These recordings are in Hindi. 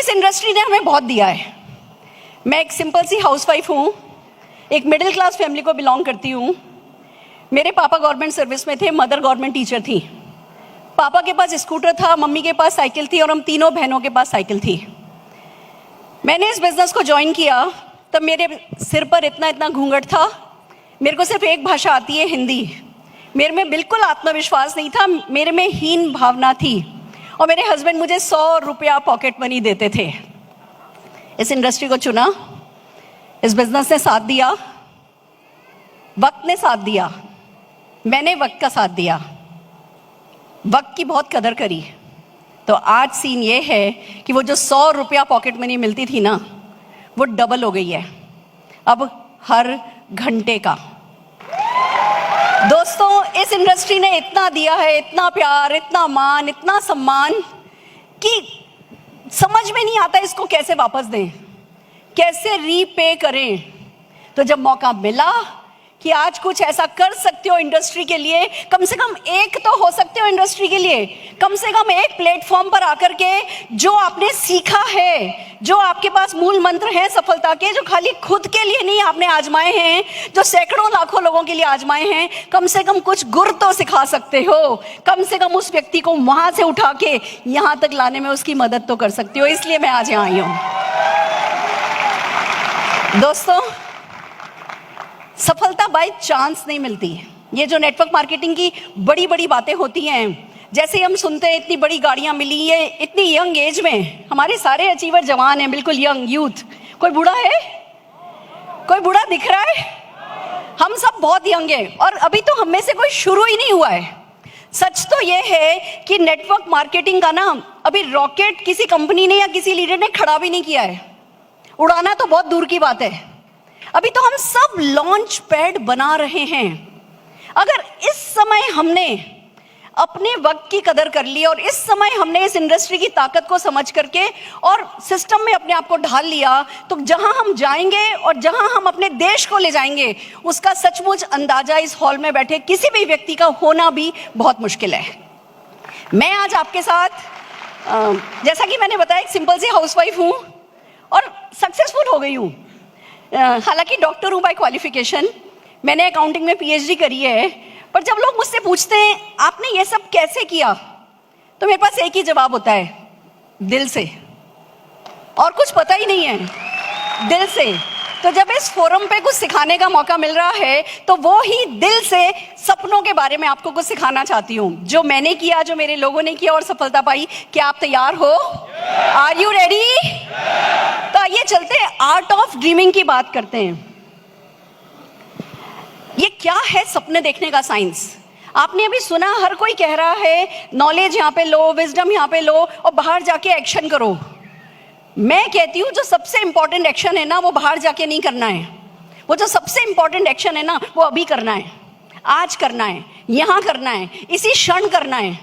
इस इंडस्ट्री ने हमें बहुत दिया है। मैं एक सिंपल सी हाउसवाइफ हूँ, एक मिडिल क्लास फैमिली को बिलोंग करती हूँ। मेरे पापा गवर्नमेंट सर्विस में थे, मदर गवर्नमेंट टीचर थी। पापा के पास स्कूटर था, मम्मी के पास साइकिल थी और हम तीनों बहनों के पास साइकिल थी। मैंने इस बिज़नेस को ज्वाइन किया तब मेरे सिर पर इतना इतना घूंघट था। मेरे को सिर्फ एक भाषा आती है, हिंदी। मेरे में बिल्कुल आत्मविश्वास नहीं था, मेरे में हीन भावना थी और मेरे हस्बैंड मुझे 100 रुपया पॉकेट मनी देते थे। इस इंडस्ट्री को चुना, इस बिजनेस ने साथ दिया, वक्त ने साथ दिया, मैंने वक्त का साथ दिया, वक्त की बहुत कदर करी। तो आज सीन ये है कि वो जो 100 रुपया पॉकेट मनी मिलती थी ना, वो डबल हो गई है, अब हर घंटे का। दोस्तों, इस इंडस्ट्री ने इतना दिया है, इतना प्यार, इतना मान, इतना सम्मान कि समझ में नहीं आता इसको कैसे वापस दें, कैसे रीपे करें। तो जब मौका मिला कि आज कुछ ऐसा कर सकते हो इंडस्ट्री के लिए, कम से कम एक तो हो सकते हो इंडस्ट्री के लिए, कम से कम एक प्लेटफॉर्म पर आकर के जो आपने सीखा है, जो आपके पास मूल मंत्र हैं सफलता के, जो खाली खुद के लिए नहीं आपने आजमाए हैं, जो सैकड़ों लाखों लोगों के लिए आजमाए हैं, कम से कम कुछ गुर तो सिखा सकते हो। कम से कम उस व्यक्ति को वहां से उठा के यहां तक लाने में उसकी मदद तो कर सकते हो। इसलिए मैं आज यहां आई हूं। दोस्तों, सफलता बाय चांस नहीं मिलती। ये जो नेटवर्क मार्केटिंग की बड़ी बड़ी बातें होती हैं, जैसे हम सुनते हैं इतनी बड़ी गाड़ियां मिली, ये इतनी यंग एज में, हमारे सारे अचीवर जवान हैं, बिल्कुल यंग यूथ। कोई बूढ़ा है? कोई बूढ़ा दिख रहा है? हम सब बहुत यंग हैं और अभी तो हम में से कोई शुरू ही नहीं हुआ है। सच तो ये है कि नेटवर्क मार्केटिंग का ना अभी रॉकेट किसी कंपनी ने या किसी लीडर ने खड़ा भी नहीं किया है। उड़ाना तो बहुत दूर की बात है, अभी तो हम सब लॉन्च पैड बना रहे हैं। अगर इस समय हमने अपने वक्त की कदर कर ली और इस समय हमने इस इंडस्ट्री की ताकत को समझ करके और सिस्टम में अपने आप को ढाल लिया, तो जहां हम जाएंगे और जहां हम अपने देश को ले जाएंगे, उसका सचमुच अंदाजा इस हॉल में बैठे किसी भी व्यक्ति का होना भी बहुत मुश्किल है। मैं आज आपके साथ, जैसा कि मैंने बताया, एक सिंपल सी हाउसवाइफ हूं और सक्सेसफुल हो गई हूं। हालांकि डॉक्टर हूँ बाय क्वालिफिकेशन, मैंने अकाउंटिंग में पीएचडी करी है, पर जब लोग मुझसे पूछते हैं आपने ये सब कैसे किया, तो मेरे पास एक ही जवाब होता है, दिल से। और कुछ पता ही नहीं है, दिल से। तो जब इस फोरम पे कुछ सिखाने का मौका मिल रहा है, तो वो ही दिल से सपनों के बारे में आपको कुछ सिखाना चाहती हूँ, जो मैंने किया, जो मेरे लोगों ने किया और सफलता पाई। क्या आप तैयार हो? Are you ready? तो आइए चलते हैं, आर्ट ऑफ ड्रीमिंग की बात करते हैं। ये क्या है सपने देखने का साइंस? आपने अभी सुना, हर कोई कह रहा है नॉलेज यहाँ पे लो, विजडम यहाँ पे लो और बाहर जाके एक्शन करो। मैं कहती हूँ जो सबसे इंपॉर्टेंट एक्शन है ना, वो बाहर जाके नहीं करना है। वो जो सबसे इंपॉर्टेंट एक्शन है ना, वो अभी करना है, आज करना है, यहाँ करना है, इसी क्षण करना है।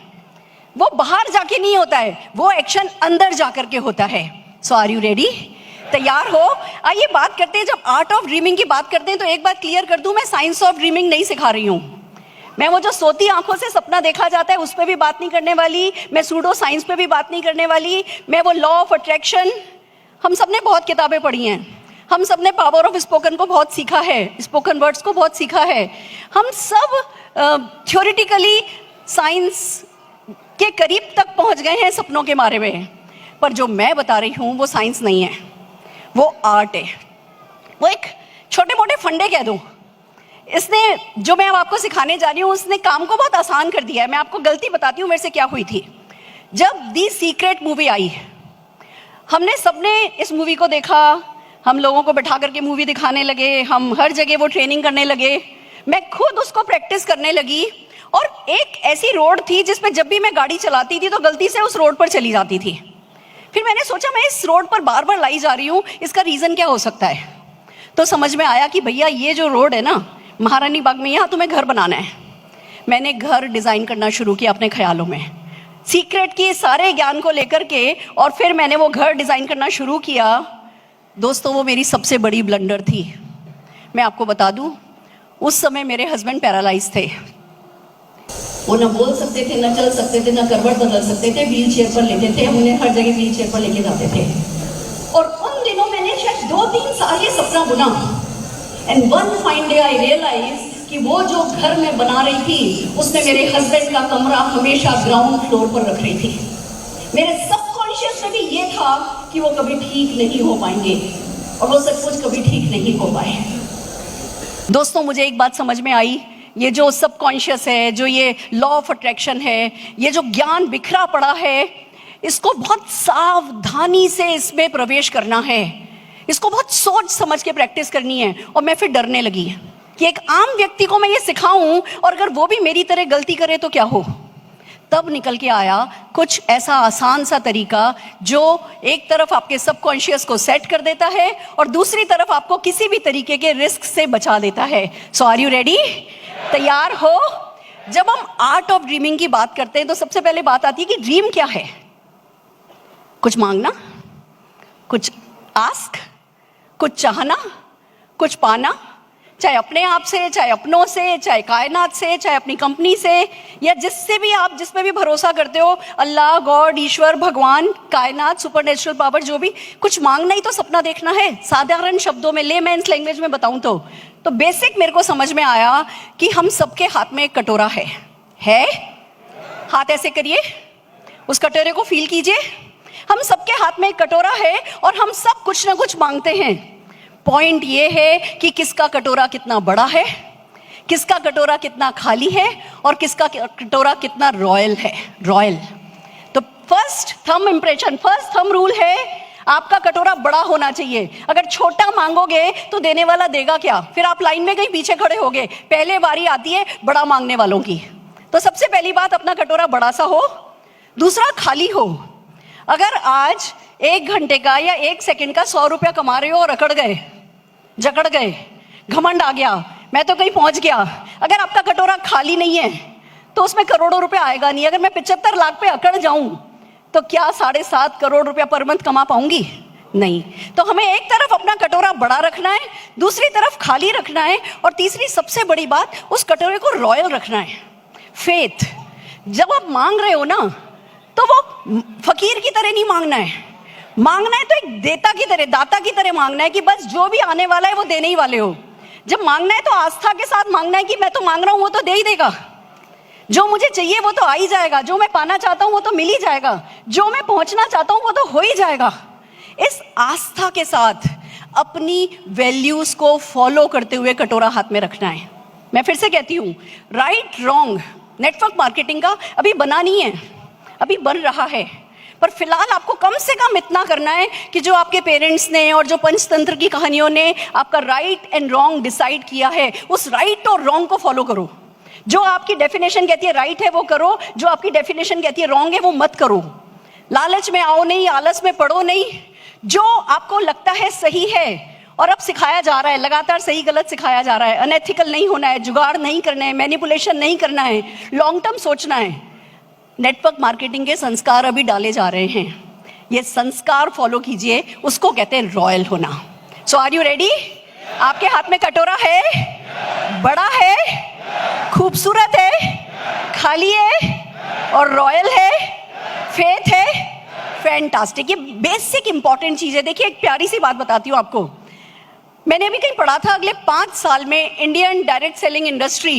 वो बाहर जाके नहीं होता है, वो एक्शन अंदर जाकर के होता है। सो आर यू रेडी? तैयार हो? आइए बात करते हैं। जब आर्ट ऑफ ड्रीमिंग की बात करते हैं तो एक बात क्लियर कर दूं, मैं साइंस ऑफ ड्रीमिंग नहीं सिखा रही हूँ। मैं वो जो सोती आंखों से सपना देखा जाता है उस पर भी बात नहीं करने वाली, मैं सूडो साइंस पे भी बात नहीं करने वाली, मैं वो लॉ ऑफ अट्रैक्शन, हम सब ने बहुत किताबें पढ़ी हैं, हम सब ने पावर ऑफ स्पोकन को बहुत सीखा है, स्पोकन वर्ड्स को बहुत सीखा है, हम सब थ्योरेटिकली साइंस के करीब तक पहुंच गए हैं सपनों के बारे में। पर जो मैं बता रही हूँ वो साइंस नहीं है, वो आर्ट है। वो एक छोटे मोटे फंडे कह दूँ, इसने, जो मैं अब आपको सिखाने जा रही हूँ, उसने काम को बहुत आसान कर दिया है। मैं आपको गलती बताती हूँ मेरे से क्या हुई थी। जब दी सीक्रेट मूवी आई, हमने सबने इस मूवी को देखा, हम लोगों को बैठा करके मूवी दिखाने लगे, हम हर जगह वो ट्रेनिंग करने लगे, मैं खुद उसको प्रैक्टिस करने लगी। और एक ऐसी रोड थी जिसमें जब भी मैं गाड़ी चलाती थी तो गलती से उस रोड पर चली जाती थी। फिर मैंने सोचा मैं इस रोड पर बार बार लाई जा रही हूँ, इसका रीज़न क्या हो सकता है? तो समझ में आया कि भैया ये जो रोड है ना, महारानी बाग में, यहाँ तुम्हें घर बनाना है। मैंने घर डिज़ाइन करना शुरू किया अपने ख्यालों में, सीक्रेट की सारे ज्ञान को लेकर के, और फिर मैंने वो घर डिज़ाइन करना शुरू किया। दोस्तों, वो मेरी सबसे बड़ी ब्लंडर थी। मैं आपको बता दूं, उस समय मेरे हस्बैंड पैरालाइज थे। वो ना बोल सकते थे, ना चल सकते थे, ना करवट बदल सकते थे, व्हील चेयर पर लेते थे, हम उन्हें हर जगह व्हील चेयर पर लेके जाते थे। और उन दिनों मैंने शायद 2-3 साल ये सपना बुना। And one fine day I realize कि वो जो घर मैं बना रही थी उसमें मेरे हस्बैंड का कमरा हमेशा ग्राउंड फ्लोर पर रख रही थी। मेरे सबकॉन्शियस में भी ये था कि वो कभी ठीक नहीं हो पाएंगे, और वो सब कुछ कभी ठीक नहीं हो पाए। दोस्तों, मुझे एक बात समझ में आई, ये जो सबकॉन्शियस है, जो ये लॉ ऑफ अट्रैक्शन है, ये जो ज्ञान बिखरा पड़ा है, इसको बहुत सावधानी से इसमें प्रवेश करना है, इसको बहुत सोच समझ के प्रैक्टिस करनी है। और मैं फिर डरने लगी कि एक आम व्यक्ति को मैं ये सिखाऊं और अगर वो भी मेरी तरह गलती करे तो क्या हो। तब निकल के आया कुछ ऐसा आसान सा तरीका जो एक तरफ आपके सबकॉन्शियस को सेट कर देता है और दूसरी तरफ आपको किसी भी तरीके के रिस्क से बचा देता है। सो आर यू रेडी? तैयार हो? जब हम आर्ट ऑफ ड्रीमिंग की बात करते हैं तो सबसे पहले बात आती है कि ड्रीम क्या है। कुछ मांगना, कुछ आस्क, कुछ चाहना, कुछ पाना, चाहे अपने आप से, चाहे अपनों से, चाहे कायनात से, चाहे अपनी कंपनी से, या जिससे भी आप जिस पे भी भरोसा करते हो, अल्लाह, गॉड, ईश्वर, भगवान, कायनात, सुपरनेचुरल पावर, जो भी। कुछ मांगना ही तो सपना देखना है। साधारण शब्दों में, लेमैन्स लैंग्वेज में बताऊं तो बेसिक मेरे को समझ में आया कि हम सबके हाथ में एक कटोरा है? हाथ ऐसे करिए, उस कटोरे को फील कीजिए। हम सबके हाथ में एक कटोरा है और हम सब कुछ ना कुछ मांगते हैं। पॉइंट ये है कि किसका कटोरा कितना बड़ा है, किसका कटोरा कितना खाली है, और किसका कटोरा कितना रॉयल है। रॉयल। तो first thumb impression, first thumb rule है, आपका कटोरा बड़ा होना चाहिए। अगर छोटा मांगोगे तो देने वाला देगा क्या? फिर आप लाइन में कहीं पीछे खड़े होगे। पहले बारी आती है बड़ा मांगने वालों की। तो सबसे पहली बात, अपना कटोरा बड़ा सा हो। दूसरा, खाली हो। अगर आज 1 घंटे का या 1 सेकंड का 100 रुपया कमा रहे हो और अकड़ गए, जकड़ गए, घमंड आ गया, मैं तो कहीं पहुंच गया, अगर आपका कटोरा खाली नहीं है तो उसमें करोड़ों रुपया आएगा नहीं। अगर मैं 75 लाख पे अकड़ जाऊं तो क्या 7.5 करोड़ रुपया पर मंथ कमा पाऊंगी? नहीं। तो हमें एक तरफ अपना कटोरा बड़ा रखना है, दूसरी तरफ खाली रखना है, और तीसरी सबसे बड़ी बात, उस कटोरे को रॉयल रखना है। फेथ। जब आप मांग रहे हो ना, तो वो फकीर की तरह नहीं मांगना है। मांगना है तो एक देता की तरह, दाता की तरह मांगना है कि बस जो भी आने वाला है वो देने ही वाले हो। जब मांगना है तो आस्था के साथ मांगना है कि मैं तो मांग रहा हूं, वो तो दे ही देगा। जो मुझे चाहिए वो तो आ ही जाएगा, जो मैं पाना चाहता हूं वो तो मिल ही जाएगा, जो मैं पहुंचना चाहता हूं वो तो हो ही जाएगा। इस आस्था के साथ अपनी वैल्यूज को फॉलो करते हुए कटोरा हाथ में रखना है। मैं फिर से कहती हूं, राइट रॉन्ग नेटवर्क मार्केटिंग का अभी बना नहीं है, अभी बन रहा है। पर फिलहाल आपको कम से कम इतना करना है कि जो आपके पेरेंट्स ने और जो पंचतंत्र की कहानियों ने आपका राइट एंड रॉन्ग डिसाइड किया है, उस राइट और रॉन्ग को फॉलो करो। जो आपकी डेफिनेशन कहती है राइट है वो करो, जो आपकी डेफिनेशन कहती है रॉन्ग है वो मत करो। लालच में आओ नहीं, आलस में पड़ो नहीं। जो आपको लगता है सही है, और अब सिखाया जा रहा है, लगातार सही गलत सिखाया जा रहा है, अनएथिकल नहीं होना है, जुगाड़ नहीं करना है, मैनिपुलेशन नहीं करना है, लॉन्ग टर्म सोचना है। नेटवर्क मार्केटिंग के संस्कार अभी डाले जा रहे हैं, ये संस्कार फॉलो कीजिए, उसको कहते हैं रॉयल होना। सो आर यू रेडी? आपके हाथ में कटोरा है, बड़ा है, खूबसूरत है, खाली है और रॉयल है, फेथ है, फैंटास्टिक। ये बेसिक इंपॉर्टेंट चीज है। देखिए, एक प्यारी सी बात बताती हूँ आपको। मैंने अभी कहीं पढ़ा था, अगले 5 साल में Indian direct selling industry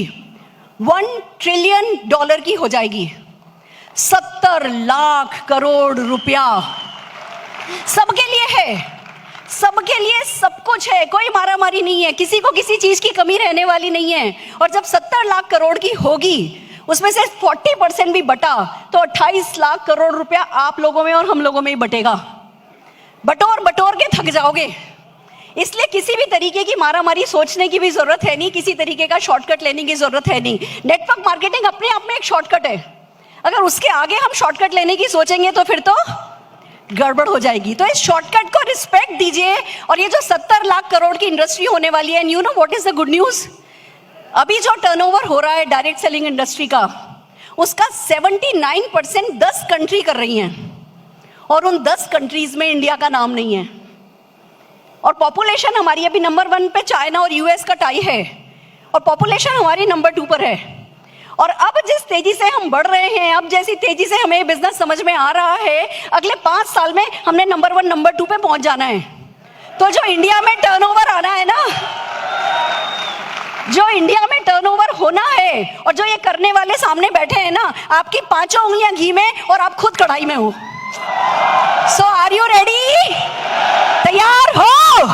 $1 trillion की हो जाएगी। 70 लाख करोड़ रुपया सबके लिए है, सबके लिए सब कुछ है, कोई मारामारी नहीं है, किसी को किसी चीज की कमी रहने वाली नहीं है। और जब 70 लाख करोड़ की होगी, उसमें से 40% भी बटा तो 28 लाख करोड़ रुपया आप लोगों में और हम लोगों में ही बटेगा। बटोर बटोर के थक जाओगे। इसलिए किसी भी तरीके की मारामारी सोचने की भी जरूरत है नहीं, किसी तरीके का शॉर्टकट लेने की जरूरत है नहीं। नेटवर्क मार्केटिंग अपने आप में एक शॉर्टकट है। अगर उसके आगे हम शॉर्टकट लेने की सोचेंगे तो फिर तो गड़बड़ हो जाएगी। तो इस शॉर्टकट को रिस्पेक्ट दीजिए। और ये जो 70 लाख करोड़ की इंडस्ट्री होने वाली है, and you know what is the good news, अभी जो टर्नओवर हो रहा है डायरेक्ट सेलिंग इंडस्ट्री का, उसका 79% 10 कंट्री कर रही हैं, और उन 10 कंट्रीज में इंडिया का नाम नहीं है। और पॉपुलेशन हमारी अभी नंबर 1 पे चाइना और यूएस का टाई है, और पॉपुलेशन हमारी नंबर 2 पर है। और अब जिस तेजी से हम बढ़ रहे हैं, अब जैसी तेजी से हमें बिजनेस समझ में आ रहा है, अगले 5 साल में हमने नंबर 1 नंबर 2 पे पहुंच जाना है। तो जो इंडिया में टर्नओवर आना है ना, जो इंडिया में टर्नओवर होना है, और जो ये करने वाले सामने बैठे हैं ना, आपकी 5 उंगलियां घी में और आप खुद कढ़ाई में हो। सो आर यू रेडी? तैयार हो?